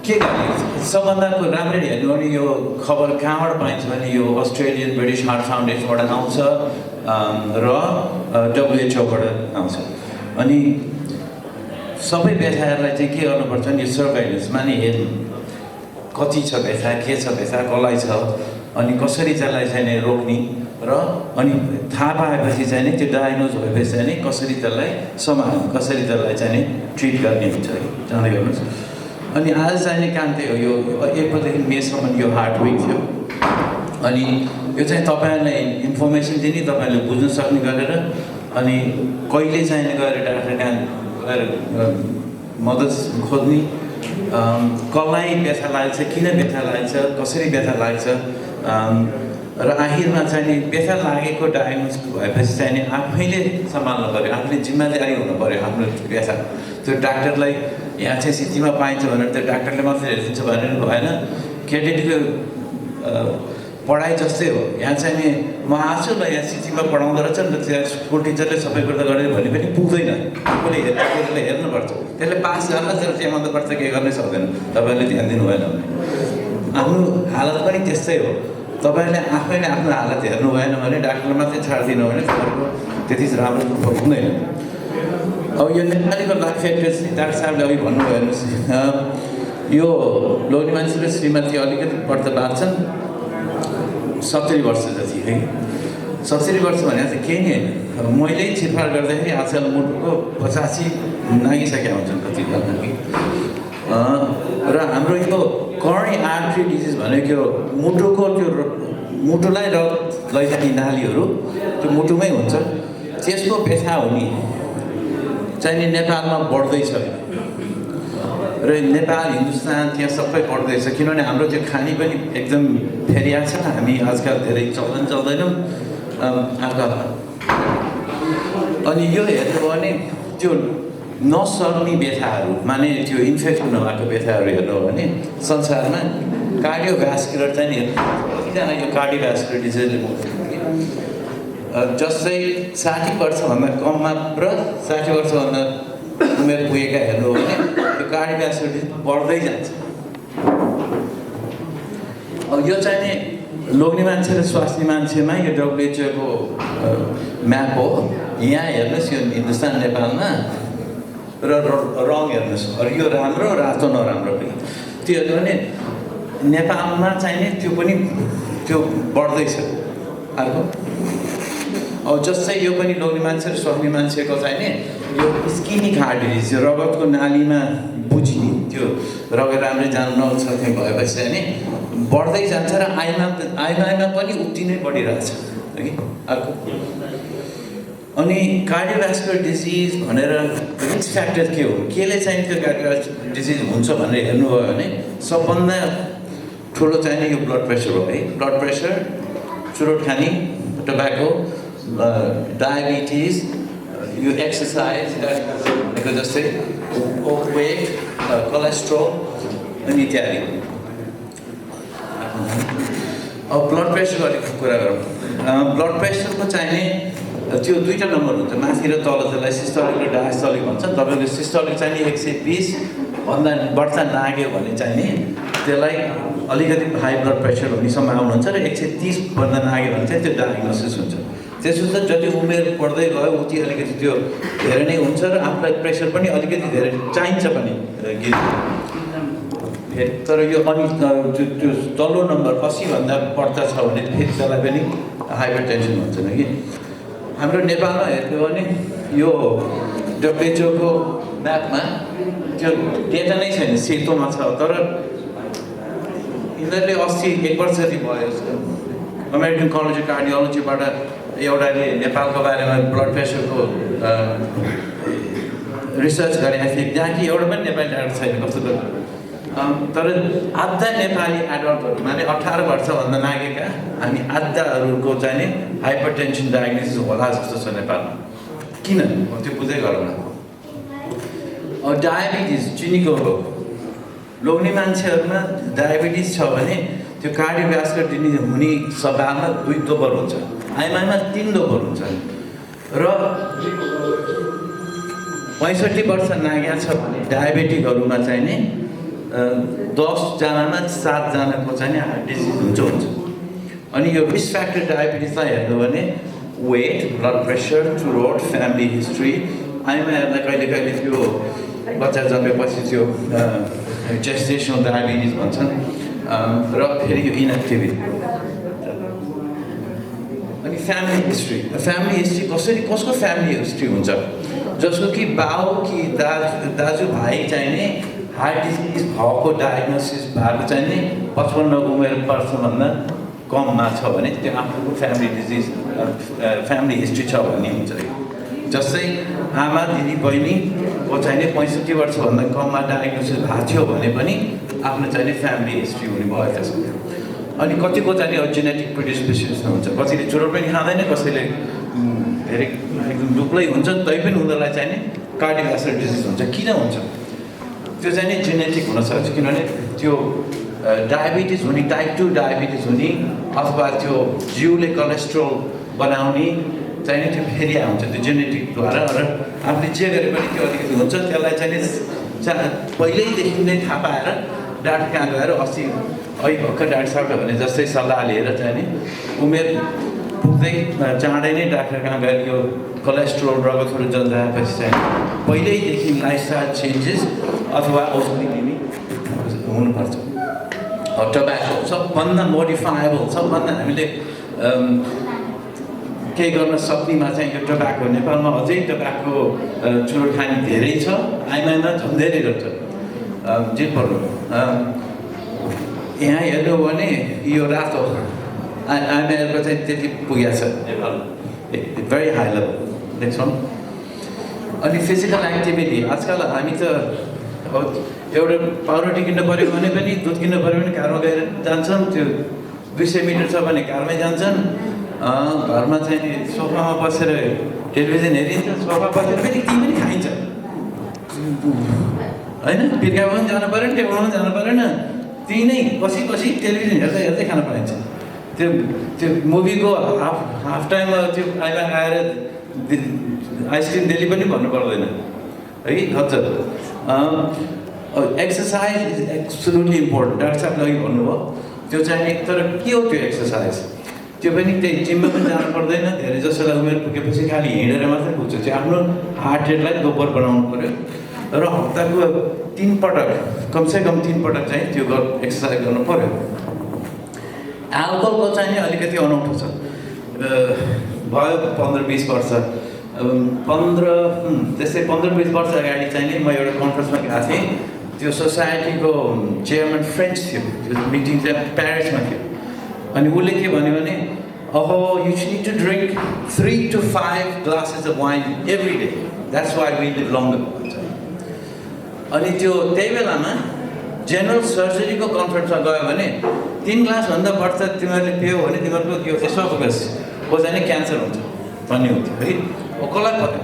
के गर्ने सबभन्दाको राम्ररी हेर्नु भने यो खबर कहाँबाट पाइन्छ भने यो अस्ट्रेलियन ब्रिटिस हार्ट फाउन्डेसनबाट आउँछ र डब्लुएचओबाट आउँछ। अनि सबै व्यथाहरूलाई चाहिँ के गर्नुपर्छ भने यो सर्भाइलेन्समा नि हेर्नु कति छ व्यथा, के छ व्यथा, कसलाई छ, अनि कसरी त्यसलाई चाहिँ नि रोक्ने र अनि थाहा पाएपछि चाहिँ नि त्यो डायग्नोज भएपछि चाहिँ नि कसरी त्यसलाई सम्हाल्ने, कसरी त्यसलाई चाहिँ नि ट्रिट गर्ने हुन्छ है। जाँदै गर्नुहोस्। अनि आज चाहिने काम त्यही हो। यो 1 बजेदेखि मेसम्म यो हार्ट विक थियो। अनि यो चाहिँ तपाईँहरूलाई इन्फर्मेसन दिने, तपाईँहरूले बुझ्न सक्ने गरेर अनि कहिले चाहिने गएर डाक्टर कहाँ गएर मद्दत खोज्ने, कसलाई व्यथा लाग्छ, किन व्यथा लाग्छ, कसरी व्यथा लाग्छ, र आखिरमा चाहिँ नि व्यथा लागेको डायग्नोज भएपछि चाहिँ नि आफैले सम्हाल्नु पऱ्यो, आफूले जिम्मेदारी हुनु पऱ्यो आफ्नो व्यथा। त्यो डाक्टरलाई यहाँ चाहिँ सिटीमा पाइन्छ भनेर त्यो डाक्टरले मात्रै हेरिदिन्छ भनेर भएन। केटीको पढाइ जस्तै हो। यहाँ चाहिँ नि म आछु ल यहाँ सिटीमा पढाउँदो रहेछ नि त, त्यहाँ स्कुल टिचरले सबै कुरा गरेर भने पनि पुग्दैन। आफूले हेर्नुपर्छ, त्यसले पास गर्न चाहिँ त्यहाँ मान्नुपर्छ, के गर्नै सक्दैन। तपाईँहरूले ध्यान दिनु भएन भने आफ्नो हालत पनि त्यस्तै हो। तपाईँहरूले आफैले आफ्नो हालत हेर्नु भएन भने डाक्टरले मात्रै छाडिदिनु भने तपाईँको त्यति राम्रो हुँदैन। अब यो नेपालीको लाइफ फ्याक्टर्स डाक्टर साहबले अघि भन्नुभयो हेर्नुहोस्, यो लोग्ने मान्छे र श्रीमती अलिकति बढ्ता बाँच्छन् 70 वर्ष जति है। 70 वर्ष भने चाहिँ केही नै होइन। मैले छिटफाट गर्दाखेरि आजकल मुटुको 85 नागिसकेका हुन्छन् कतिजना कि। र हाम्रो यो कर्नी आर्ट्री डिजिज भनेको मुटुको त्यो मुटुलाई रगत लैजाने नालीहरू त्यो मुटुमै हुन्छ। त्यसको व्यथा हुने चाहिँ नि नेपालमा बढ्दैछ र नेपाल, हिन्दुस्तान त्यहाँ सबै बढ्दैछ। किनभने हाम्रो त्यो खानी पनि एकदम फेरिया छ। हामी आजकल धेरै चल्दैनौँ आजकल। अनि यो हेर्नु भयो भने त्यो नसर्ने व्यथाहरू, माने त्यो इन्फेक्सन नभएको व्यथाहरू हेर्नु हो भने संसारमा कार्डियोभ्यास्कुलर चाहिँ नि कतिजना यो कार्डियोभ्यास्कुलर डिजिजले जस्तै 60 वर्षभन्दा कममा र 60 वर्षभन्दा उमेर पुगेका हेर्नु हो भने त्यो कार्डियोभ्यास्कुलर डिजिज बढ्दै जान्छ। अब यो चाहिँ नि लोग्ने मान्छे र स्वास्नी मान्छेमा यो डब्लुएचओको म्याप हो। यहाँ हेर्नुहोस् यो हिन्दुस्तान नेपालमा र रङ हेर्नुहोस्, यो राम्रो रातो नराम्रो पनि। त्यो हेर्नु भने नेपालमा चाहिँ नि त्यो पनि त्यो बढ्दैछ अर्को। अब जस्तै यो पनि लोग्ने मान्छे र स्वास्नी मान्छेको चाहिँ नि यो स्किनिक हार्ट डिजिज, यो रगतको नालीमा बुझ्ने त्यो रगत राम्रै जानु नसक्ने भएपछि चाहिँ नि बढ्दै जान्छ र आइमाईमा पनि उति नै बढिरहेछ है अर्को। अनि कार्डियोभ्यास्कुलर डिजिज भनेर रिस्क फ्याक्टर के हो, केले चाहिँ त्यो कार्डियोभ्यास्कुलर डिजिज हुन्छ भनेर हेर्नुभयो भने सबभन्दा ठुलो चाहिँ नि यो ब्लड प्रेसर हो है। ब्लड प्रेसर, चुरोट खाने, टोब्याको, डायबिटिज, यो एक्सर्साइज भनेको जस्तै ओभरवेट, कोलेस्ट्रोल अनि इत्यादि। अब ब्लड प्रेसरको अलिक कुरा गरौँ। ब्लड प्रेसरको चाहिँ नि त्यो 2टा नम्बर हुन्छ, माथि र तल, त्यसलाई सिस्टोलिक र डायस्टोलिक भन्छ। तपाईँको सिस्टोलिक चाहिँ नि 120 भन्दा बढ्ता लाग्यो भने चाहिँ नि त्यसलाई अलिकति हाई ब्लड प्रेसर हुने सम्भावना हुन्छ र 130 भन्दा लाग्यो भने चाहिँ त्यो डायग्नोसिस हुन्छ। त्यसो त जति उमेर बढ्दै गयो उति अलिकति त्यो धेरै नै हुन्छ र आफूलाई प्रेसर पनि अलिकति धेरै चाहिन्छ पनि फेरि। तर यो अनि त्यो तल्लो नम्बर 80 भन्दा बढ्ता छ भने फेरि त्यसलाई पनि हाइपरटेन्सन भन्छन् कि। हाम्रो नेपालमा हेर्नु हो भने यो डब्लुएचओको म्यापमा त्यो डेटा नै छैन, सेतोमा छ। तर यिनीहरूले अस्ति 1 वर्ष जति भयो अमेरिकन कलेज अफ कार्डियोलोजीबाट एउटाले नेपालको बारेमा ब्लड प्रेसरको रिसर्च गरेको थिए, जहाँ कि एउटा पनि नेपाली डाक्टर छैन कस्तो तर आधा नेपाली एडल्टहरू माने 18 वर्षभन्दा नागेका हामी आधाहरूको चाहिँ नि हाइपरटेन्सन डायग्नोसिस होला जस्तो छ नेपालमा। किन त्यो बुझ्दै गरौँ न। डायबिटिज, चिनीको रोग, लोग्ने मान्छेहरूमा डायबिटिज छ भने त्यो कार्डियोभ्यास्कुलर डिजिज हुने सम्भावना 2 दोब्बर हुन्छ, आइमाईमा 3 दोब्बर हुन्छ। र 65 वर्ष नागेको छ भने डायबेटिकहरूमा चाहिँ नि 10जनामा 7जनाको चाहिँ हार्ट डिजिज हुन्छ। अनि यो रिस्क फ्याक्टर डायबिटिसलाई हेर्नु भने weight, blood pressure, throughout family history, आइमाहरूलाई कहिले कहिले त्यो बच्चा जन्मेपछि त्यो जेस्टेसनल डायबिटिज भन्छन्, र फेरि यो इनएक्टिभिटी। अनि फ्यामिली हिस्ट्री कसको फ्यामिली हिस्ट्री हुन्छ, जसको कि बाउ कि दाजुभाइ चाहिँ नि हार्ट डिजिज भएको डायग्नोसिस भएको चाहिँ नि 55 उमेर वर्षभन्दा कममा छ भने त्यो आफ्नो फ्यामिली हिस्ट्री छ भन्ने हुन्छ। जस्तै आमा दिदी बहिनीको चाहिँ नि 65 वर्षभन्दा कममा डायग्नोसिस भएको थियो भने पनि आफ्नो चाहिँ नि फ्यामिली हिस्ट्री हुने भएको छ। अनि कतिको चाहिँ अब जेनेटिक प्रिडिस्पोजिसन हुन्छ, कतिले चुरोट पनि खाँदैन, कसैले धेरै एकदम दुब्लै हुन्छ, तैपनि उनीहरूलाई चाहिँ नि कार्डियोभास्कुलर डिजिज हुन्छ। किन हुन्छ त्यो चाहिँ नि जेनेटिक हुनसक्छ, किनभने त्यो डायबिटिज हुने, टाइप 2 डायबिटिज हुने अथवा त्यो जिउले कोलेस्ट्रोल बनाउने चाहिँ नि त्यो फेरि आउँछ त्यो जेनेटिकद्वारा, र आफूले जे गरे पनि त्यो अलिकति हुन्छ। त्यसलाई चाहिँ नि पहिल्यैदेखि नै थाहा पाएर डाक्टर कहाँ गएर अस्ति भर्खर डाक्टर साहबले भने जस्तै सल्लाह लिएर चाहिँ नि उमेर पुग्दै चाँडै नै डाक्टर कहाँ गएर यो कोलेस्ट्रोल रगतहरू जल्दाएपछि चाहिँ पहिल्यैदेखि लाइफस्टाइल चेन्जेस अथवा औषधि लिने हुनुपर्छ। टोब्याको सबभन्दा मोडिफाएबल, सबभन्दा हामीले केही गर्न सक्नेमा चाहिँ यो टोब्याको। नेपालमा अझै टोब्याको चुरोट खाने धेरै छ, आइमाईमा झन् धेरै रहेछ। जे पर्नु यहाँ हेर्नु भने यो रातो आइमाईहरूको चाहिँ त्यति पुगेको छ नेपाल, भेरी हाई लेभल देख्छौँ। अनि फिजिकल एक्टिभिटी आजकल हामी त एउटा पाउरोटी किन्नु पऱ्यो भने पनि, दुध किन्नु पऱ्यो भने कारमा गएर जान्छन्, त्यो 200 मिटर छ भने कारमै जान्छन्। घरमा चाहिँ सोफामा बसेर टेलिभिजन हेरिन्छ, सोफा बसेर फेरि ती पनि खाइन्छ होइन, बिर्खामा पनि जानु परेन, टेबलमा पनि जानु परेन, ती नै बसी टेलिभिजन हेर्दै हेर्दै खान पाइन्छ। त्यो मुभीको हाफ टाइममा त्यो आएर आइसक्रिम डेली पनि भन्नु पर्दैन है, हजुर। Exercise is absolutely important. Doctor साहबले अघि भन्नुभयो त्यो चाहिँ एक तर के हो त्यो एक्सर्साइज, त्यो पनि त्यही जिममा पनि जानु पर्दैन। धेरै जसोलाई उमेर पुगेपछि खालि हिँडेर मात्रै पुग्छ। त्यो आफ्नो हार्ट रेटलाई दोब्बर बनाउनु पऱ्यो र हप्ताको 3 पटक कमसेकम 3 पटक चाहिँ त्यो एक्सर्साइज गर्नु पऱ्यो। एल्कोहलको चाहिँ अलिकति अनौठो छ, भयो 15-20 वर्ष, 15-20 वर्ष अगाडि चाहिँ नि म एउटा कन्फरेन्समा गएको थिएँ। त्यो सोसाइटीको चेयरम्यान फ्रेन्च थियो, त्यो मिटिङ चाहिँ प्यारिसमा थियो। अनि उसले के भन्यो भने अहो you need to drink 3 to 5 glasses of wine every day, that's why we live longer भन्छ। अनि त्यो त्यही बेलामा जेनरल सर्जरीको कन्फरेन्समा गयो भने 3 ग्लासभन्दा बढ्ता तिमीहरूले पियो भने तिमीहरूको यो एसोफेगसको चाहिँ नि क्यान्सर हुन्छ भन्ने हुन्थ्यो है। कसलाई पत्यो।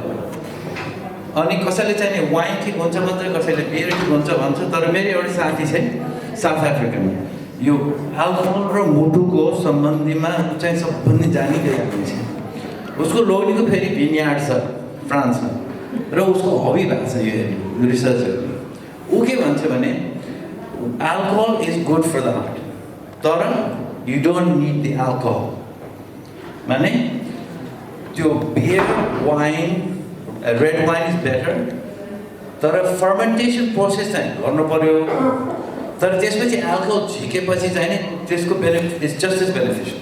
अनि कसैले चाहिँ नि वाइन ठिक हुन्छ भन्छ, कसैले बियर ठिक हुन्छ भन्छ। तर मेरो एउटा साथी चाहिँ साउथ अफ्रिकामा यो अल्कोहल र मुटुको सम्बन्धीमा चाहिँ सबभन्दा जानी गइरहेको छ। उसको लोनीको फेरि भिनयार्ड छ फ्रान्समा, र उसको हबी भएको छ यो रिसर्चहरू। ऊ के भन्छ भने alcohol is good for the heart, तर you don't need the alcohol. माने त्यो beer, wine, red wine is better, तर फर्मेन्टेसन प्रोसेस चाहिँ गर्नु पर्यो। तर त्यसपछि अल्कोहल झिकेपछि चाहिँ नि त्यसको benefit is just as beneficial.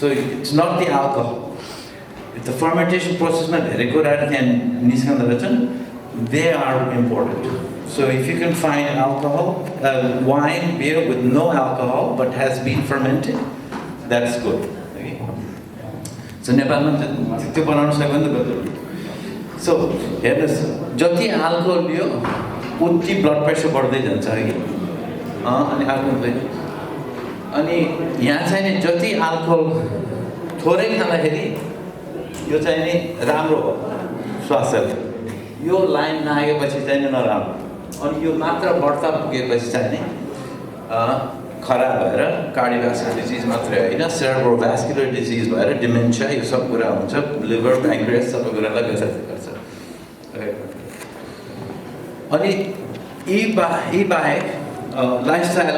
So it's not the alcohol, the fermentation प्रोसेसमा धेरै कुराहरू त्यहाँ निस्कँदो रहेछन्, they are important. So if you can find alcohol, wine, beer with no alcohol but has been fermented, that's good. Okay? So नेपालमा त्यो बनाउन सक्यो नि त। सो हेर्नुहोस्, जति अल्कोहल लियो उति ब्लड प्रेसर बढ्दै जान्छ है। अनि अनि यहाँ चाहिँ नि जति अल्कोहल थोरै खाँदाखेरि यो चाहिँ नि राम्रो हो स्वास्थ्यले, यो लाइन नआएपछि चाहिँ नि नराम्रो। अनि यो मात्र बढ्ता पुगेपछि चाहिँ नि खराब भएर कार्डियोभास्कुलर डिजिज मात्रै होइन, सेरेब्रोभास्कुलर डिजिज भएर डिमेन्सिया यो सब कुरा हुन्छ, लिभर, प्याङ्क्रियास सबै कुरालाई व्यथित गर्छ। अनि यी बाहेक लाइफस्टाइल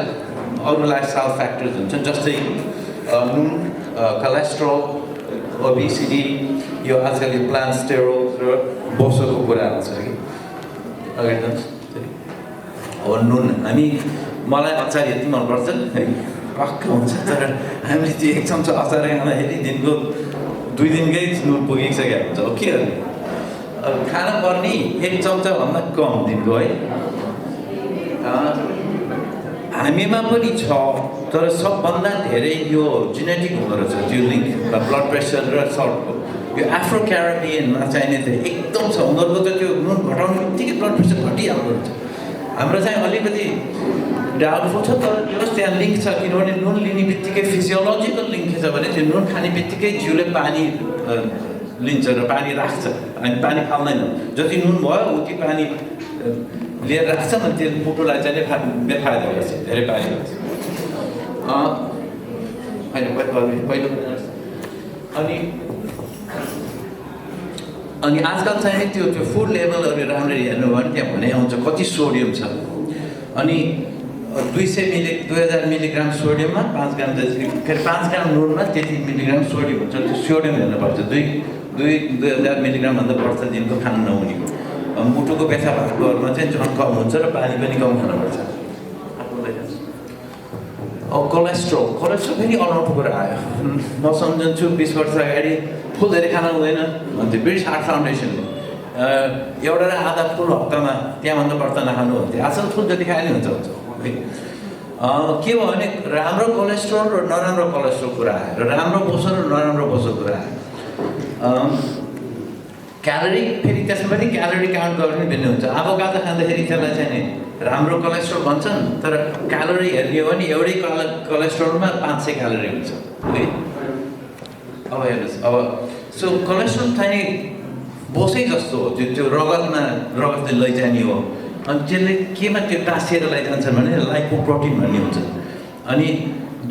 अरू लाइफस्टाइल फ्याक्टर्स हुन्छन् जस्तै नुन कोलेस्ट्रोल ओबिसिटी यो आजकल यो प्लान्ट स्टेरोइड्स र बोसोको कुरा आउँछ कि अगाडि अब नुन मलाई अचार यति मनपर्छ है पक्क हुन्छ तर हामीले त्यो 1 चम्चा अचार खाँदाखेरि दिनको 2 दिनकै नुन पुगिसकेको हुन्छ हो के खाना पर्ने 1 चम्चाभन्दा कम दिनको है हामीमा पनि छ तर सबभन्दा धेरै यो जेनेटिक हुँदो रहेछ त्यो लिङ्क ब्लड प्रेसर र सल्टको यो आफ्रो क्यारिबियनमा चाहिने त एकदम छ उनीहरूको त त्यो नुन घटाउने बित्तिकै ब्लड प्रेसर घटिहाल्दो रहेछ हाम्रो चाहिँ अलिकति डाउटफुल छ तर जस त्यहाँ लिङ्क छ किनभने नुन लिने बित्तिकै फिजियोलोजिकल लिङ्क के छ भने त्यो नुन खाने बित्तिकै जिउले पानी लिन्छ र पानी राख्छ अनि पानी फाल्दैन जति नुन भयो उति पानी लिएर राख्छ अनि त्यो मुटुलाई चाहिँ बेफाइदा गर्छ धेरै पानी गर्छ पहिलो अनि आजकल चाहिँ त्यो फुड लेभलहरू राम्ररी हेर्नु भयो भने त्यहाँ भने आउँछ कति सोडियम छ अनि 2000 मिलिग्राम सोडियममा 5 ग्राम जति 5 ग्राम नुनमा त्यति मिलिग्राम सोडियम हुन्छ त्यो सोडियम हेर्नुपर्छ 2000 मिलिग्राम भन्दा बढ्छ दिनको खानु नहुनेको मुटुको व्यथा भएकोहरूमा चाहिँ झन् कम हुन्छ र पानी पनि कम खानुपर्छ अब कोलेस्ट्रोल फेरि अनौठो कुरा आयो म सम्झन्छु 20 वर्ष अगाडि फुल धेरै खान हुँदैन भन्थ्यो ब्रिटिस हार्ट फाउन्डेसनले एउटा र आधा फुल हप्तामा त्यहाँभन्दा बढ्ता नखानु भन्थ्यो आजकल फुल जति खाए नि हुन्छ है के भयो भने राम्रो कोलेस्ट्रोल र नराम्रो कोलेस्ट्रोल कुरा आयो र राम्रो बोसो र नराम्रो बोसो कुरा आयो क्यालोरी फेरि त्यसमा पनि क्यालोरी काउन्ट गर्ने भिन्न हुन्छ एभोकाडो खाँदाखेरि त्यसलाई चाहिँ नि राम्रो कोलेस्ट्रोल भन्छन् तर क्यालोरी हेर्ने हो भने एउटै कोलेस्ट्रोलमा 500 क्यालोरी हुन्छ है अब हेर्नुहोस् अब सो कोलेस्ट्रोल चाहिँ बोसै जस्तो हो त्यो रगतले लैजाने हो अनि त्यसले केमा त्यो टाँसिएर लैजान्छ भने लाइपोप्रोटिन भन्ने हुन्छ अनि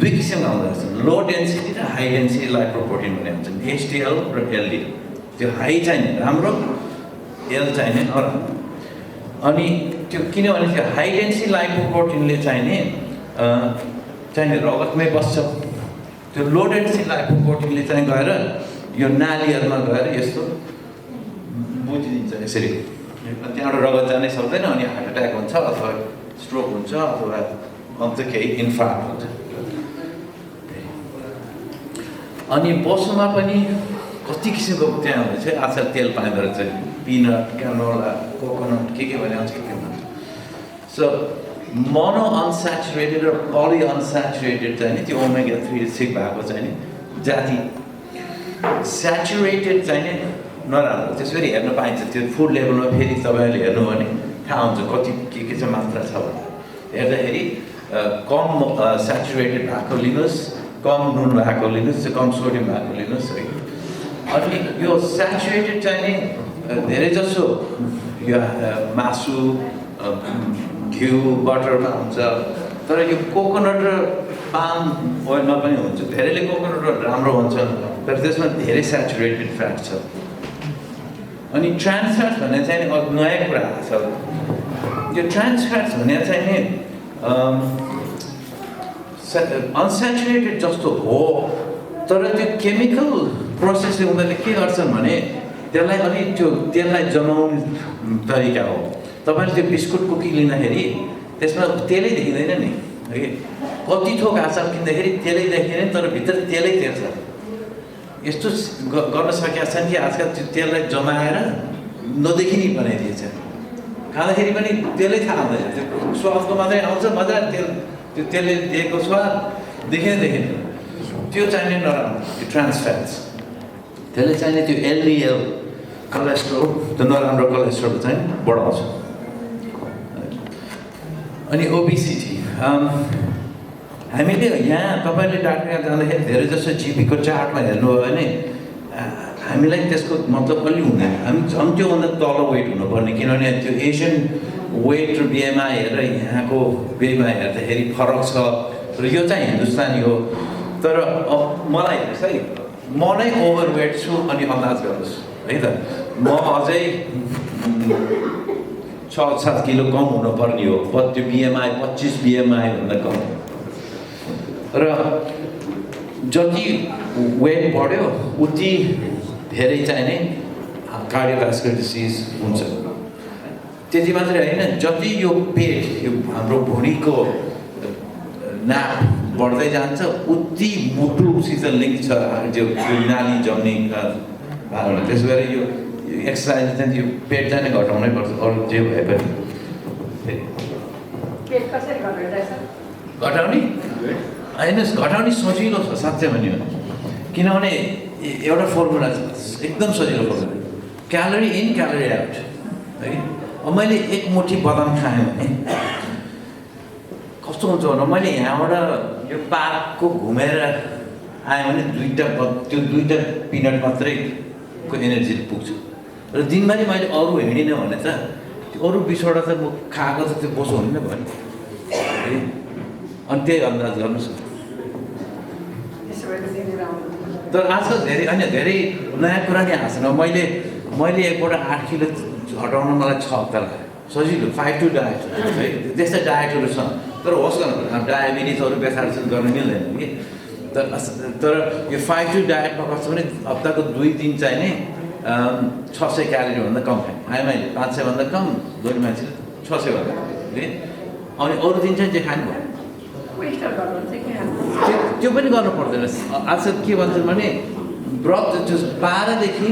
2 किसिमका हुँदो रहेछ लो डेन्सिटी र हाई डेन्सिटी लाइपोप्रोटिन भन्ने हुन्छन् HDL र LDL त्यो हाई चाहिने राम्रो एल चाहिने नराम्रो अनि त्यो किनभने त्यो हाई डेन्सिटी लाइपोप्रोटिनले चाहिने रगतमै बस्छ त्यो लो डेन्सिटी लाइपोप्रोटिनले चाहिँ गएर यो नालीहरूमा गएर यस्तो बुझिदिन्छ यसरी त्यहाँबाट रगत जानै सक्दैन अनि हार्ट एट्याक हुन्छ अथवा स्ट्रोक हुन्छ अथवा अन्त केही इन्फार्क्ट हुन्छ अनि बोसोमा पनि कति किसिमको त्यहाँ हुँदैछ आजकल तेल पाइँदो रहेछ पिनट क्यानोला कोकोनट के भने आउँछ के भन्छ सो मोनो अनस्याचुरेटेड र पली अनस्याचुरेटेड चाहिँ नि त्यो ओमेगा 3 6 भएको चाहिँ नि जाति स्याचुरेटेड चाहिँ नि नराम्रो त्यसरी हेर्न पाइन्छ त्यो फुड लेभलमा फेरि तपाईँले हेर्नु भने थाहा हुन्छ कति के चाहिँ मात्रा छ भने हेर्दाखेरि कम स्याचुरेटेड भएको लिनुहोस् कम नुन भएको लिनुहोस् कम सोडियम भएको लिनुहोस् है अनि यो स्याचुरेटेड चाहिँ नि धेरै जसो यो मासु घिउ बटरमा हुन्छ तर यो कोकोनट र पाम ओइलमा पनि हुन्छ धेरैले कोकोनट राम्रो भन्छन् तर त्यसमा धेरै स्याचुरेटेड फ्याट छ अनि ट्रान्स फ्याट्स भन्ने चाहिँ नयाँ कुरा आएको छ यो ट्रान्स फ्याट्स भन्ने चाहिँ नि अनस्याचुरेटेड जस्तो हो तर त्यो केमिकल प्रोसेसले उनीहरूले के गर्छन् भने त्यसलाई अलिक त्यो तेललाई जमाउने तरिका हो तपाईँले त्यो बिस्कुट कुकी लिँदाखेरि त्यसमा तेलै देखिँदैन नि है कति थोक आचार किन्दाखेरि तेलै देखिँदैन तर भित्र तेलै तेल छ यस्तो गर्न सकेका छन् कि आजकल त्यो तेललाई जमाएर नदेखिने बनाइदिएछ खाँदाखेरि पनि तेलै थाहा हुँदैन त्यो स्वादको मात्रै आउँछ मजा तेल त्यो तेलले दिएको स्वाद देखिँदैन त्यो चाहिने नराम्रो त्यो ट्रान्स फ्याट्स त्यसले चाहिने त्यो LDL कोलेस्ट्रोल त्यो नराम्रो कोलेस्ट्रोल चाहिँ बढाउँछ अनि ओबिसिटी हामीले यहाँ तपाईँले डाक्टर जाँदाखेरि धेरै जसो जिपीको चार्टमा हेर्नुभयो भने हामीलाई त्यसको मतलब अलि हुँदैन हामी झन् त्योभन्दा तल वेट हुनुपर्ने किनभने त्यो एसियन वेट र BMI हेरेर यहाँको BMI हेर्दाखेरि फरक छ र यो चाहिँ हिन्दुस्तानी हो तर मलाई हेर्नुहोस् है म नै ओभरवेट छु अनि अन्दाज गर्नुहोस् है त म अझै 6-7 किलो कम हुनुपर्ने हो त्यो BMI 25 BMI भन्दा कम र जति वेट बढ्यो उति धेरै चाहिने कार्डियोभास्कुलर डिजिज हुन्छ त्यति मात्रै होइन जति यो पेट यो हाम्रो भुँडीको नाप बढ्दै जान्छ उति मुटुसित लिङ्क छ जो नाली जम्ने भागमा त्यसो गरी यो एक्सर्साइज चाहिँ यो पेट चाहिँ घटाउनै पर्छ अरू जे भए पनि घटाउने होइन घटाउने सजिलो छ साँच्चै भन्यो किनभने एउटा फर्मुला छ एकदम सजिलो formula calorie in calorie out है अब मैले एक मुठी बदाम खाएँ भने कस्तो हुन्छ भने मैले यहाँबाट यो पार्कको घुमेर आएँ भने त्यो दुईवटा पिनट मात्रैको एनर्जी पुग्छ र दिनभरि मैले अरू हिँडिनँ भने त त्यो अरू 20वटा त म खाएको त त्यो बोसो हुने नै भयो है अनि त्यही अन्दाज गर्नुहोस् तर आजकल धेरै होइन धेरै नयाँ कुरा नि आएको छैन मैले एकपल्ट 8 किलो हटाउन मलाई 6 हप्ता लाग्यो सजिलो 5-2 डायट है त्यस्तै डायटहरू छ तर होस् गर्नु डायबिटिजहरू बेसारहरू गर्न मिल्दैन कि तर यो 5-2 डायटमा कस्तो भने हप्ताको 2 दिन चाहिँ नै 600 क्यालोरीभन्दा कम खाने मैले 500 भन्दा कम गरी मान्छेले 600 भन्दा कम अनि अरू दिन चाहिँ जे खानु भयो त्यो पनि गर्नु पर्दैन आजकल के भन्छन् भने व्रत 12देखि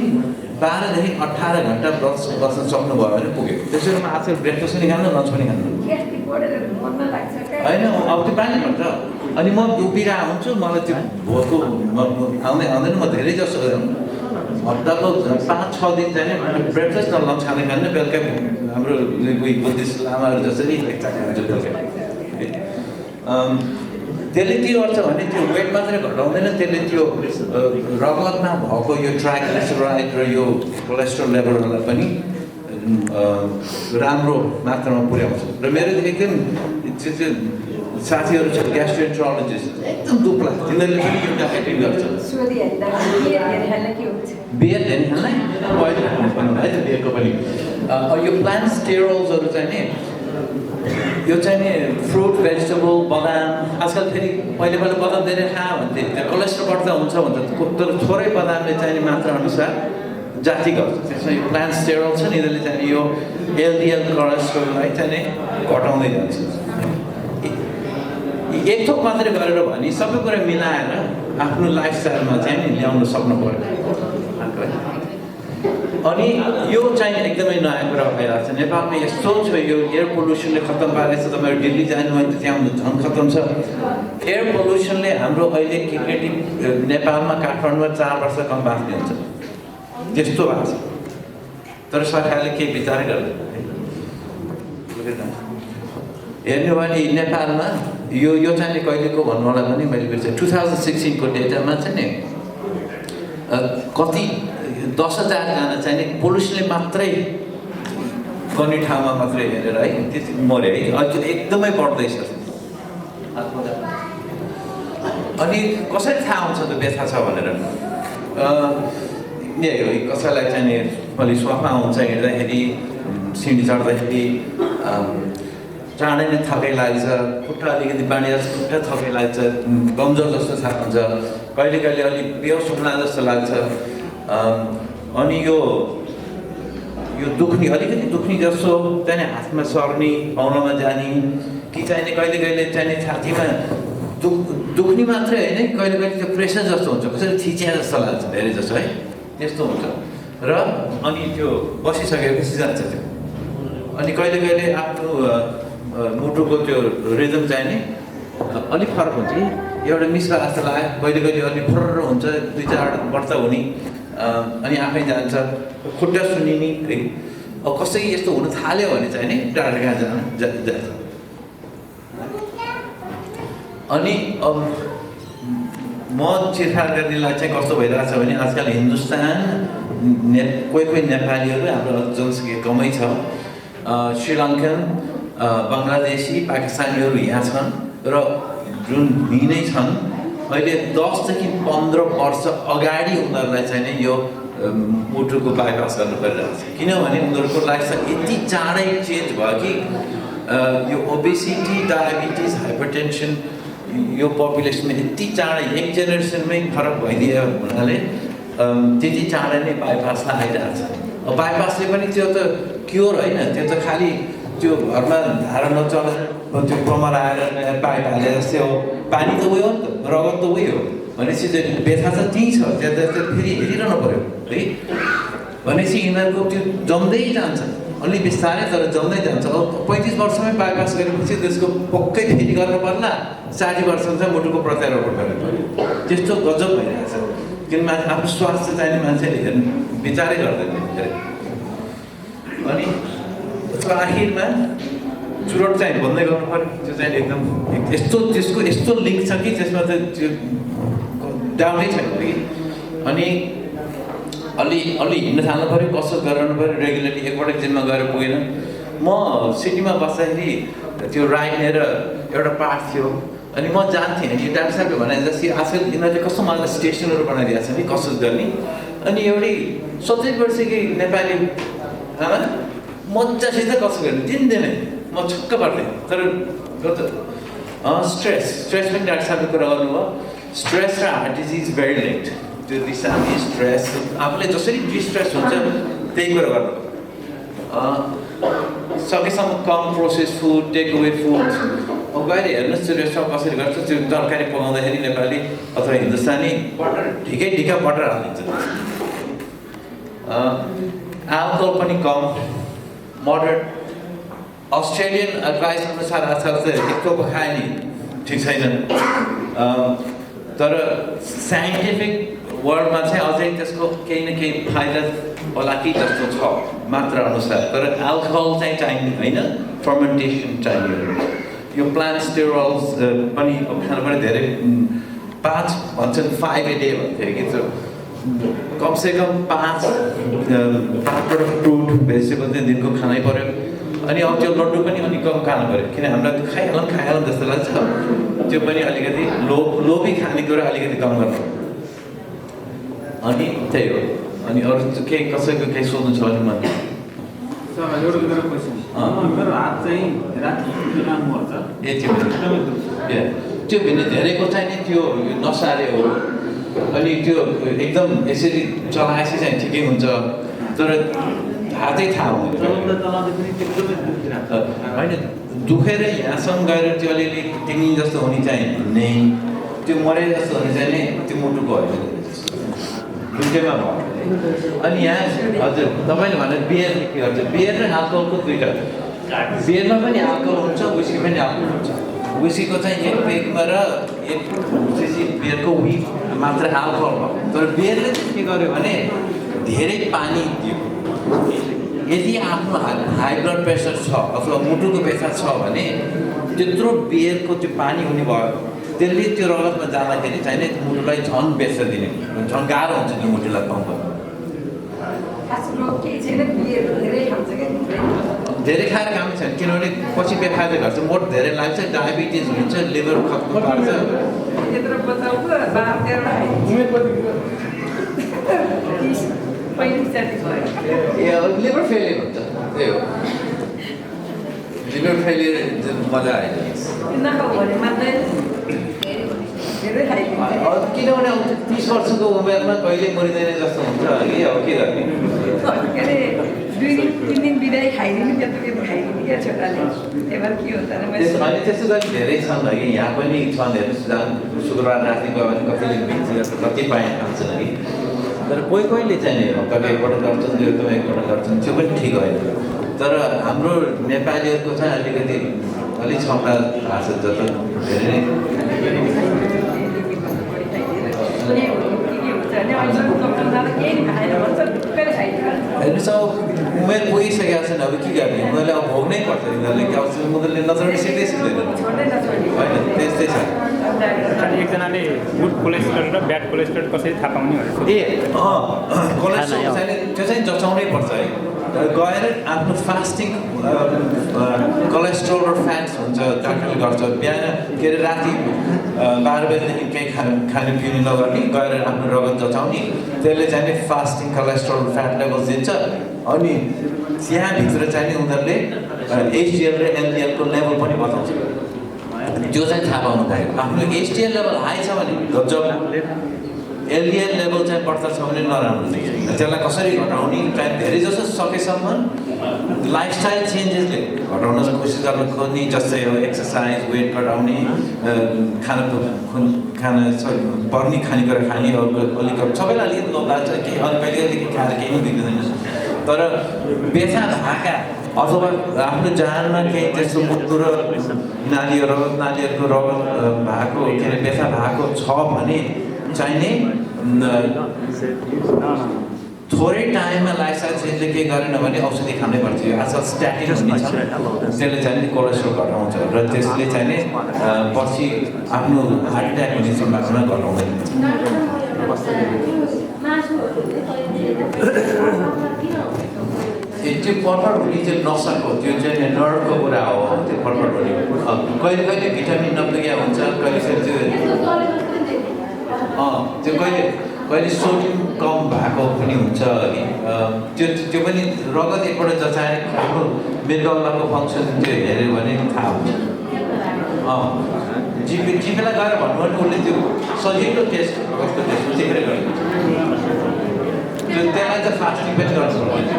18 घन्टा व्रत बस्न सक्नुभयो भने पुग्यो त्यसैले म आजकल ब्रेकफास्ट पनि खान्न लन्च पनि खान्न होइन अब त्यो पानी भन्छ अनि म उभिरा हुन्छु मलाई त्यो भोको आउँदैन म धेरै जसो हप्ताको 5-6 दिन चाहिँ ब्रेकफास्ट र लन्च खान्न बेलुका हाम्रो बुद्धिस्ट लामाहरू जसरी एकचाट खान्छ बेलुका त्यसले के गर्छ भने त्यो वेट मात्रै घटाउँदैन त्यसले त्यो रगतमा भएको यो ट्राइग्लिसराइड र यो कोलेस्ट्रोल लेभलहरूलाई पनि राम्रो मात्रामा पुर्याउँछ र मेरो एकदम त्यो साथीहरू छ ग्यास्ट्रोएन्ट्रोलोजिस्ट एकदम दुप्ला तिनीहरूले पनि यो डायटिङ गर्छ बियर धेरै खानलाई अहिले खानु है त बियरको पनि यो प्लान्ट स्टेरोल्सहरू चाहिँ नि यो चाहिँ नि फ्रुट भेजिटेबल बदाम आजकल फेरि पहिले बदाम धेरै खायो भने त्यो कोलेस्ट्रोल बढ्दा हुन्छ भन्छ तर थोरै बदामले चाहिँ नि मात्रा अनुसार जाति गर्छ त्यसमा यो प्लान्ट स्टेरोल छ नि यिनीहरूले चाहिँ यो एलडिएल कोलेस्ट्रोललाई चाहिँ नि घटाउँदै जान्छ एक थोक मात्रै गरेर भने सबै कुरा मिलाएर आफ्नो लाइफस्टाइलमा चाहिँ नि ल्याउन सक्नु पर्यो अनि यो चाहिँ एकदमै नयाँ कुरा भइरहेको छ नेपालमा यस्तो छ यो एयर पोल्युसनले खत्तम पारेको छ तपाईँहरू दिल्ली जानुभयो भने त्यहाँ झन् खत्तम छ एयर पोल्युसनले हाम्रो अहिले केटी नेपालमा काठमाडौँमा 4 वर्ष कम बाँच्ने हुन्छ त्यस्तो भएको छ तर सरकारले केही विचार गर्दैन हेर्नु भने नेपालमा यो चाहिँ कहिलेको भन्नु होला भने मैले बिर्सेँ 2016 को डेटामा चाहिँ नि कति 10,000 जना चाहिँ नि पोल्युसनले मात्रै गर्ने ठाउँमा मात्रै हेरेर है त्यति मऱ्यो है अहिले एकदमै बढ्दैछ अनि कसरी थाहा हुन्छ त व्यथा छ भनेर यही हो कसैलाई चाहिँ नि अलि सफा हुन्छ हिँड्दाखेरि सिँढी चढ्दाखेरि चाँडै नै थकै लाग्छ खुट्टा अलिकति बाँडी जस्तो खुट्टा थकै लाग्छ कमजोर जस्तो थाहा हुन्छ कहिले कहिले अलिक बेहोस हुँला जस्तो लाग्छ अनि यो दुख्ने अलिकति दुख्ने जस्तो चाहिँ हातमा सर्ने औँलामा जाने कि चाहिँ कहिले कहिले चाहिँ छातीमा दुख्ने मात्रै होइन कहिले कहिले त्यो प्रेसर जस्तो हुन्छ कसरी थिचिया जस्तो लाग्छ धेरै जस्तो है त्यस्तो हुन्छ र अनि त्यो बसिसकेपछि जान्छ त्यो अनि कहिले कहिले आफ्नो मुटुको त्यो रिदम चाहिँ नि अलिक फरक हुन्छ कि एउटा मिस्रा जस्तो लाग्यो कहिले कहिले अलिक फर्र हुन्छ 2-4 वर्ष हुने अनि आफै जान्छ खुट्टा सुनिने है अब कसै यस्तो हुन थाल्यो भने चाहिँ नि टाढा कहाँ जान्छ अनि अब म चिरफार गर्नेलाई चाहिँ कस्तो भइरहेछ भने आजकल हिन्दुस्तान कोही नेपालीहरू हाम्रो जनसङ्ख्या कमै छ श्रीलङ्कन बङ्गलादेशी पाकिस्तानीहरू यहाँ छन् र जुन यिनै छन् अहिले 10 देखि 15 वर्ष अगाडि उनीहरूलाई चाहिँ नि यो मुटुको बाइपास गर्नु परिरहेको छ किनभने उनीहरूको लाइफस्टाइल यति चाँडै चेन्ज भयो कि यो ओबेसिटी डायबिटिज हाइपरटेन्सन यो पपुलेसनमा यति चाँडै एक जेनेरेसनमै फरक भइदियो हुनाले त्यति चाँडै नै बाइपासलाई आइरहेको छ बाइपासले पनि त्यो त क्योर होइन त्यो त खालि त्यो घरमा धारा नचल्दा त्यो कमर आएर पाइप हाले जस्तै हो पानी त उयो हो नि त रगत त उयो हो भनेपछि व्यथा त त्यहीँ छ त्यो त फेरि हेरिरहनु पऱ्यो है भनेपछि यिनीहरूको त्यो जम्दै जान्छ अलि बिस्तारै तर जम्दै जान्छ अब 35 वर्षमै बाइपास गरेपछि त्यसको पक्कै फेरि गर्नु पर्ला 60 वर्षमा चाहिँ मुटुको प्रत्यारोपण गर्नु पर्यो त्यस्तो गजब भइरहेछ किनभने आफ्नो स्वास्थ्य चाहिने मान्छेले हेर्नु विचारै गर्दैन अनि त्यसको आखिरमा चुरोट चाहिँ भन्दै गर्नु पर्यो त्यो चाहिँ एकदम त्यसको यस्तो लिङ्क छ कि त्यसमा त त्यो डाउनै छैन कि अनि अलि हिँड्न थाल्नु पऱ्यो कसरत गराउनु पऱ्यो रेगुलरली एकपटक जिममा गएर पुगेन म सिटीमा बस्दाखेरि त्यो राइनेर एउटा पार्ट थियो अनि म जान्थेँ अनि डाक्टर साहबले भने जस्तै आजकल यिनीहरूले कस्तो मलाई स्टेसनहरू बनाइदिएको छ नि कसरत गर्ने अनि एउटै 70 वर्षकी नेपाली आमा मजासित कसरत गर्ने दिनदिनै म छक्क पर्थेँ तर स्ट्रेस पनि डाक्टर साहबले कुरा गर्नुभयो स्ट्रेस र हार्ट डिजिज भेरी लिङ्क्ड त्यो रिसाउने स्ट्रेस आफूले जसरी डिस्ट्रेस हुन्छ त्यही कुरा गर्नु सकेसम्म कम process food take away food अब गएर हेर्नुहोस् त्यो रेस्टुरेन्ट कसरी गर्छ त्यो तरकारी पकाउँदाखेरि नेपाली अथवा हिन्दुस्तानी बटर ढिका बटर हालिदिन्छ अल्कोहल पनि कम मोडरेट अस्ट्रेलियन एडभाइस अनुसार आजकल चाहिँ एक टोपो खाए नि ठिक छैन तर साइन्टिफिक वर्ल्डमा चाहिँ अझै त्यसको केही न केही फाइदा होला कि जस्तो छ मात्रा अनुसार तर अल्कोहल चाहिँ चाहिने होइन फर्मेन्टेसन चाहिने यो प्लान्ट स्टेरोल्स पनि खानु पनि धेरै 5 भन्छन् 5 a day भन्थ्यो कि त्यो कमसेकम 5 फ्रुट भेजिटेबल चाहिँ दिनको खानै पर्यो अनि अब त्यो लड्डु पनि अलिक कम खानु पऱ्यो किन हामीलाई खाइहालौँ जस्तो लाग्छ त्यो पनि अलिकति लोभी खानेकुरा अलिकति कम गर्नु अनि त्यही हो अनि अरू केही कसैको केही सोध्नु छ भने मलाई मेरो हात चाहिँ राति मर्छ त्यो भने धेरैको चाहिँ नि त्यो नसारे हो अनि त्यो एकदम यसरी चलाएपछि चाहिँ ठिकै हुन्छ तर हातै थाहा हुँदैन होइन दुखेर यहाँसम्म गएर त्यो अलिअलि टिङ्गी जस्तो हुने चाहिँ हुने त्यो मरे जस्तो हुने चाहिँ नि त्यो मुटुको होइन दुईटैमा भयो अनि यहाँ हजुर तपाईँले भने बियरले के गर्छ बियर र अल्कोहलको दुईवटा बियरमा पनि अल्कोहल हुन्छ विस्की पनि अल्कोहल हुन्छ विस्कीको चाहिँ एक पेगमा र एक बियरको विक मात्र अल्कोहल भयो तर बियरले चाहिँ के गर्यो भने धेरै पानी दियो यदि आफ्नो हाई ब्लड प्रेसर छ अथवा मुटुको व्यथा छ भने त्यत्रो बियरको त्यो पानी हुने भयो त्यसले त्यो रगतमा जाँदाखेरि चाहिँ मुटुलाई झन् व्यथा दिने झन् गाह्रो हुन्छ त्यो मुटुलाई पम्प धेरै खाएर काम छैन किनभने पछि बेफाइदा गर्छ मोट धेरै लाग्छ डायबिटिज हुन्छ लिभर खत्म पार्छ लिभर फेलियर हुन्छ त्यही हो लिभर फेलियर मजा आएन किनभने 30 वर्षको उमेरमा कहिले मरिँदैन जस्तो हुन्छ कि अब के गर्ने 2 दिन बिदाई खाइदिनु त्यस्तो खाइदिनु क्या छोराले एबार के हो त अनि त्यस्तो गरी धेरै छन् कि यहाँ पनि छन् हेर्नुहोस् शुक्रबार राति गयो भने कतिले बिन्च कति पाए खान्छन् कि तर कोहीले चाहिँ तपाईँ एकपल्ट गर्छन् त्यो तपाईँ एकपल्ट गर्छन् त्यो पनि ठिक होइन तर हाम्रो नेपालीहरूको चाहिँ अलिकति अलिक क्षमता भएको छ जस्तो धेरै हेर्नुहोस् अब उमेर पुगिसकेका छन् अब के गर्ने उनीहरूले अब भोग्नै पर्छ यिनीहरूले अब उनीहरूले नचढ्ने सिक्दै सिक्दैन होइन त्यस्तै छ एकजनाले गुड कोलेस्ट्रोल र ब्याड कोलेस्ट्रोल कसरी थाहा पाउने भनेर कोलेस्ट्रोल चाहिँ त्यो चाहिँ जचाउनै पर्छ है गएर आफ्नो फास्टिङ कोलेस्ट्रोल र फ्याट्स हुन्छ डाक्टरले गर्छ बिहान के अरे राति 12 बजीदेखि केही खाने पिउने नगर्ने गएर आफ्नो रगत जचाउने त्यसले चाहिँ नि फास्टिङ कोलेस्ट्रोल फ्याट लेभल्स दिन्छ अनि त्यहाँभित्र चाहिँ नि उनीहरूले एचडिएल र एलडिएलको लेभल पनि बताउँछ त्यो चाहिँ थाहा पाउनु पऱ्यो आफ्नो एचडिएल लेभल हाई छ भने गजब एलडिएल लेभल चाहिँ बढ्ता छ भने नराम्रो त्यसलाई कसरी घटाउने टाइम धेरै जसो सकेसम्म लाइफस्टाइल चेन्जेसले घटाउन कोसिस गर्न खोज्ने जस्तै हो एक्सर्साइज वेट घटाउने खाना पर्ने खानेकुरा खाने अलिक सबैलाई अलिकति लोभ लाग्छ केही अलिकति खाएर केही पनि बिग्रिँदैन तर बेथा भाका अथवा आफ्नो जानमा केही त्यस्तो मुटु र नालीहरूको रगत भएको के अरे बेथा भएको छ भने चाहिने थोरै टाइममा लाइफस्टाइल चेन्जले के गरेन भने औषधि खानै पर्थ्यो आजकल स्ट्याटिन हुने छ त्यसले चाहिँ कोलेस्ट्रोल घटाउँछ र त्यसले चाहिँ पछि आफ्नो हार्ट एट्याक हुने सम्भावना घटाउँदैन त्यो पर्पल हुने चाहिँ नसाको त्यो चाहिँ नर्भको कुरा हो त्यो पर्पल हुने कहिले कहिले भिटामिन नपुगेको हुन्छ कहिले त्यो कहिले सोडियम कम भएको पनि हुन्छ अनि त्यो पनि रगत एकपल्ट जचाएर आफ्नो मृगौलाको फङ्सन त्यो हेऱ्यो भने थाहा हुन्छ जिपेलाई गएर भन्नु भने उसले त्यो सजिलो टेस्ट कस्तो टेस्ट जिपेर गरिदिन्छ त्यो त्यसलाई चाहिँ फास्टिङ पनि गर्नुपर्छ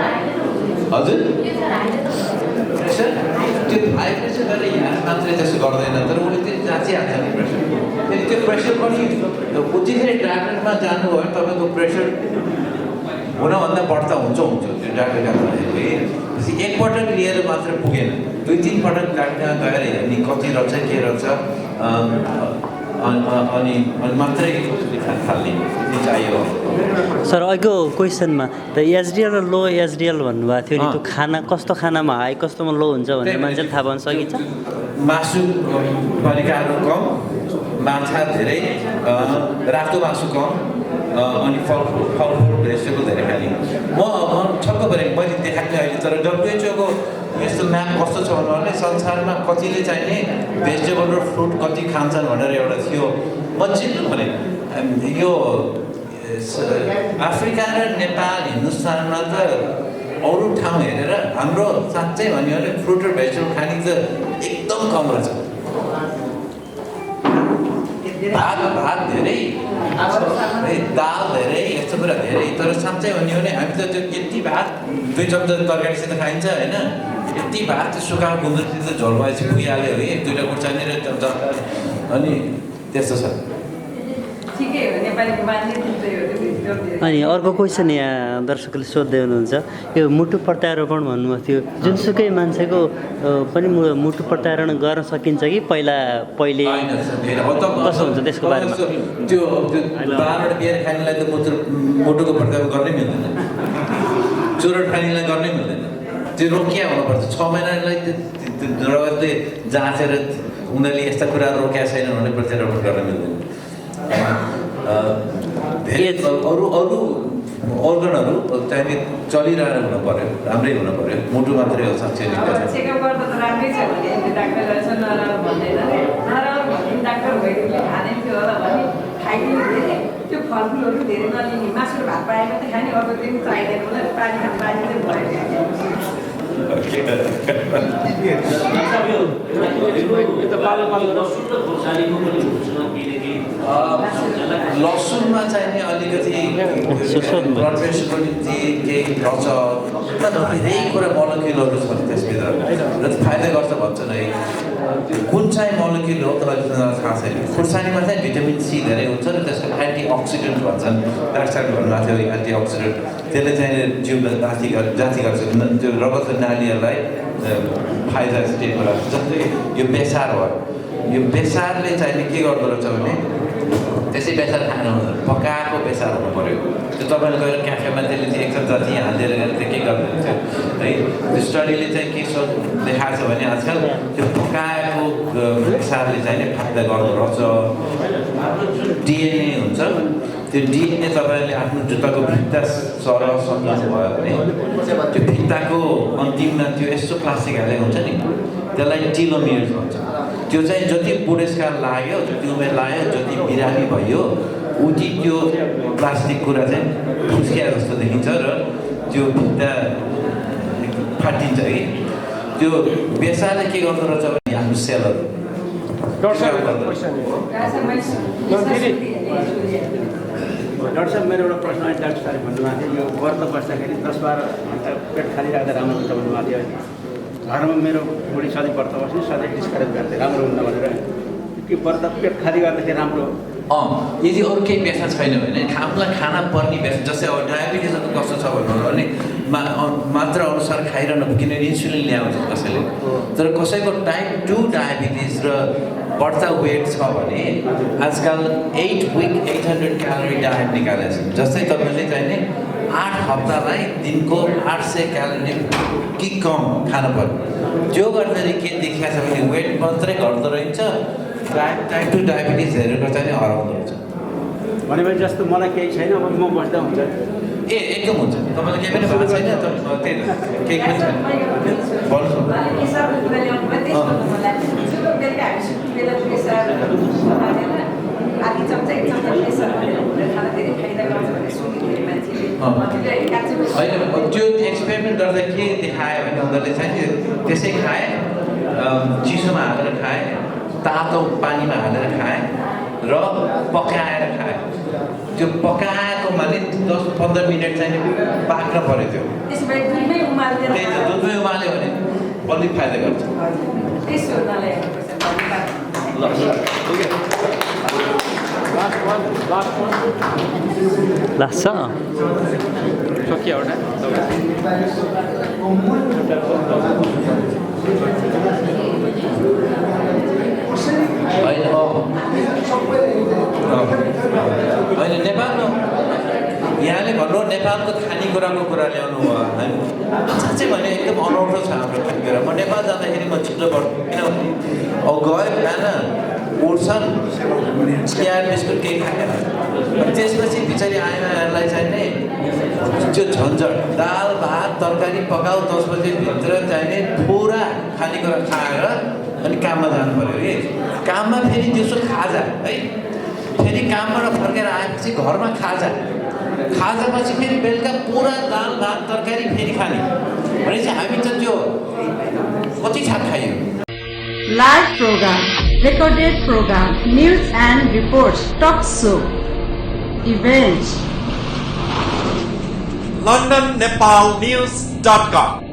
हजुर प्रेसर त्यो हाई प्रेसर गरेर यहाँ मात्रै त्यसो गर्दैन तर उसले त्यो जाँचिहाल्छ नि प्रेसर फेरि त्यो प्रेसर पनि उतिखेर डाक्टरमा जानुभयो भने तपाईँको प्रेसर हुनभन्दा बढ्ता हुन्छ त्यो डाक्टरका भनेपछि एकपटक लिएर मात्र पुगेन 2-3 पटक डाक्टरमा गएर हेर्ने कति रहेछ के रहेछ अनि मात्रै थाल्ने चाहियो सर अघिको क्वेसनमा त एचडिएल र लो एचडिएल भन्नुभएको थियो नि त्यो खाना कस्तो खानामा हाई कस्तोमा लो हुन्छ भनेर मान्छेले थाहा पाउन सकिन्छ मासु परिकारहरू कम माछा धेरै रातो मासु कम अनि फलफुल भेजिटेबल धेरै खाने म छक्क परेँ मैले देखाएको थिएँ अहिले तर डब्लुएचओको यस्तो म्याप कस्तो छ भन्नु संसारमा कतिले चाहिने भेजिटेबल र फ्रुट कति खान्छन् भनेर एउटा थियो म चिन्नु भने यो अफ्रिका र नेपाल हिन्दुस्तानमा त अरू ठाउँ हेरेर हाम्रो साँच्चै भन्यो भने फ्रुट र भेजिटेबल खाने त एकदम कम रहेछ भात धेरै दाल धेरै यस्तो कुरा धेरै तर साँच्चै भन्यो भने हामी त त्यो यति भात 2 चम्चा तरकारीसित खाइन्छ होइन यति भात त्यो सुकाएको गुन्द्रुकसित झोल भएपछि पुगिहाल्यो है 2टा खुर्सानी र अनि त्यस्तो छ अनि अर्को क्वेसन यहाँ दर्शकले सोध्दै हुनुहुन्छ यो मुटु प्रत्यारोपण भन्नुभएको थियो जुनसुकै मान्छेको पनि मुटु प्रत्यारोपण गर्न सकिन्छ कि पहिले कसो हुन्छ त्यसको बारेमा त्यो 12 बियर खानेलाई त मुटुको प्रत्यारोपण गर्नै मिल्दैन चुरोट खानेलाई गर्नै मिल्दैन त्यो रोकिया हुनुपर्छ 6 महिनालाई रगतले जाँचेर उनीहरूले यस्ता कुरा रोक्या छैनन् भने प्रत्यारोपण गर्न मिल्दैन अरू अर्गनहरू चाहिँ चलिरहेर हुनु पर्यो राम्रै हुनु पर्यो मुटु मात्रै हो साँच्चै चेकअप गर्दा त राम्रै छ भने डाक्टरलाई चाहिँ नराम्रो भन्दैन नराम्रो भने डाक्टर भइदिनु खाँदै थियो होला भने खाइदिनु धेरै त्यो फलफुलहरू धेरै नलिने मासु र भात पाए मात्रै खाने अर्को दिन चाहिँदैन मलाई पानी खानु पानी चाहिँ लसुनमा चाहिँ अलिकति ब्लड प्रेसरको निम्ति केही गर्छ धेरै कुरा मोलिक्युलहरू छ त्यसभित्र र फाइदा गर्छ भन्छन् है कुन चाहिँ मोलिक्युल हो तर थाहा छैन खुर्सानीमा चाहिँ भिटामिन सी धेरै हुन्छ र त्यसको एन्टिअक्सिडेन्ट भन्छन् डाक्टरले भन्नुभएको थियो एन्टिअक्सिडेन्ट त्यसले चाहिँ जिउलाई जाति गर्छ त्यो रगत नालीहरूलाई फाइदा चाहिँ कुरा जस्तै यो बेसार हो यो बेसारले चाहिँ के गर्दो रहेछ भने त्यसै बेसार खानु हुँदैन पकाएको बेसार हुनु पऱ्यो त्यो तपाईँले गएर क्याफेमा त्यसले चाहिँ एक जति हालेर त्यो के गर्नुहुन्छ है त्यो स्टडीले चाहिँ के देखाएको छ भने आजकल त्यो पकाएको बेसारले चाहिँ फाइदा गर्दो रहेछ जुन डिएनए हुन्छ त्यो डिनले तपाईँले आफ्नो जुत्ताको भित्ता सरह सम्झाउनु भयो भने त्यो भित्ताको अन्तिममा त्यो यस्तो प्लास्टिक हालेको हुन्छ नि त्यसलाई टिलोमियर्स भन्छ त्यो चाहिँ जति बुढेसकाल लाग्यो जति उमेर लाग्यो जति बिरामी भयो उति त्यो प्लास्टिक कुरा चाहिँ फुस्किया जस्तो देखिन्छ र त्यो भित्ता फाटिन्छ कि त्यो बेसाले के गर्दो रहेछ भने आफ्नो सेलहरू डाक्टर साहब मेरो एउटा प्रश्न है डाक्टर साहब भन्नुभएको थियो यो व्रत बस्दाखेरि 10-12 घन्टा पेट खाली राख्दा राम्रो हुन्छ भन्नुभएको थियो घरमा मेरो बुढी सधैँ व्रत बस्ने सधैँ डिस्करेज गर्थेँ राम्रो हुन्न भनेर के व्रत पेट खाली गर्दाखेरि राम्रो यदि अरू केही व्यथा छैन भने आफूलाई खाना पर्ने व्यथा जस्तै अब डायबिटिजहरू कस्तो छ भने मात्रा अनुसार खाइरहनु किनभने इन्सुलिन ल्याउँछ कसैले तर कसैको टाइप 2 डायबिटिज र बढ्ता वेट छ भने आजकल 8 विक 800 क्यालोरी डायट निकालेको छ जस्तै तपाईँले चाहिने 8 हप्तालाई दिनको 800 क्यालोरी कि कम खानु पर्यो त्यो गर्दाखेरि के देखिएको छ भने वेट मात्रै घट्दो रहेछ टाइप 2 डायबिटिज हेरेर चाहिँ हराउँदो रहेछ भनेपछि जस्तो मलाई केही छैन अब म बस्दा हुन्छ एकदम हुन्छ तपाईँलाई केही पनि भएको छैन तर त्यही त केही पनि छैन होइन त्यो एक्सपेरिमेन्ट गर्दा के देखायो भने उनीहरूले चाहिँ त्यसै खाए चिसोमा हालेर खाए तातो पानीमा हालेर खाए र पकाएर खाए त्यो पकाएको माने 10-15 मिनट चाहिँ पाक्न पऱ्यो त्यो त्यही त दुधमै उमाल्यो भने बल्ली फाइदा गर्छ लाग्छ सकियो एउटा होइन नेपालमा यहाँले भन्नु नेपालको खानेकुराको कुरा ल्याउनु भयो साँच्चै भने एकदम अनौठो छ हाम्रो खानेकुरा म नेपाल जाँदाखेरि म छिटो पढ्छु किनभने अब गयो बिहान उठ्छन् चिया बिस्कुट केही खाएन त्यसपछि पछाडि आमाहरूलाई चाहिँ नै त्यो झन्झट दाल भात तरकारी पकाऊ 10 बजेभित्र चाहिने पुरा खानेकुरा खाएर अनि काममा जानु पऱ्यो कि काममा फेरि दिउँसो खाजा है फेरि कामबाट फर्केर आएपछि घरमा खाजापछि फेरि बेलुका पुरा दाल भात तरकारी फेरि खाने भनेपछि हामी त त्यो कति छाप खायो Live program, recorded program, news and reports, talk show, events. LondonNepalNews.com